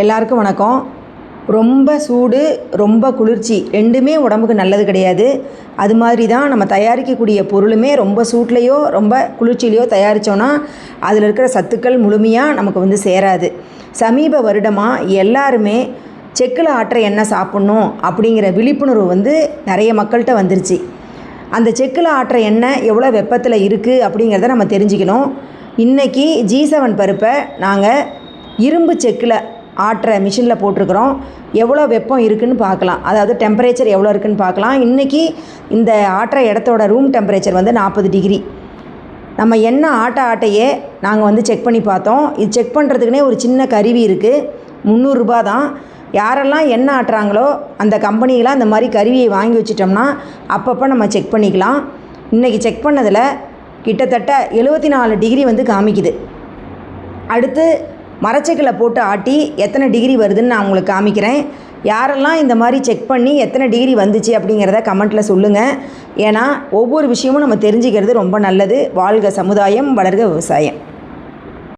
எல்லாருக்கும் வணக்கம். ரொம்ப சூடு, ரொம்ப குளிர்ச்சி ரெண்டுமே உடம்புக்கு நல்லது கிடையாது. அது மாதிரி தான் நம்ம தயாரிக்கக்கூடிய பொருளுமே ரொம்ப சூட்லேயோ ரொம்ப குளிர்ச்சியிலையோ தயாரித்தோன்னா அதில் இருக்கிற சத்துக்கள் முழுமையாக நமக்கு சேராது. சமீப வருடமாக எல்லாருமே செக்கில் ஆட்டுற எண்ணெய் சாப்பிட்ணும் அப்படிங்கிற விழிப்புணர்வு நிறைய மக்கள்கிட்ட வந்துருச்சு. அந்த செக்கில் ஆட்டுற எண்ணெய் எவ்வளோ வெப்பத்தில் இருக்குது அப்படிங்கிறத நம்ம தெரிஞ்சுக்கணும். இன்றைக்கி G7 பருப்பை நாங்கள் இரும்பு செக்கில் ஆட்டுற மிஷினில் போட்டிருக்கிறோம். எவ்வளோ வெப்பம் இருக்குதுன்னு பார்க்கலாம், அதாவது டெம்பரேச்சர் எவ்வளோ இருக்குதுன்னு பார்க்கலாம். இன்றைக்கி இந்த ஆட்டுற இடத்தோட ரூம் டெம்பரேச்சர் 40 டிகிரி. நம்ம எண்ணெய் ஆட்டையே நாங்கள் செக் பண்ணி பார்த்தோம். இது செக் பண்ணுறதுக்குனே ஒரு சின்ன கருவி இருக்குது. 300 ரூபா தான். யாரெல்லாம் எண்ணெய் ஆட்டுறாங்களோ அந்த கம்பெனியெலாம் இந்த மாதிரி கருவியை வாங்கி வச்சிட்டோம்னா அப்பப்போ நம்ம செக் பண்ணிக்கலாம். இன்றைக்கி செக் பண்ணதில் கிட்டத்தட்ட 74 டிகிரி காமிக்குது. அடுத்து மரச்செக்கில் போட்டு ஆட்டி எத்தனை டிகிரி வருதுன்னு நான் உங்களுக்கு காமிக்கிறேன். யாரெல்லாம் இந்த மாதிரி செக் பண்ணி எத்தனை டிகிரி வந்துச்சு அப்படிங்கிறத கமெண்ட்டில் சொல்லுங்கள். ஏன்னா ஒவ்வொரு விஷயமும் நம்ம தெரிஞ்சுக்கிறது ரொம்ப நல்லது. வாழ்க சமுதாயம், வளர்க விவசாயம்.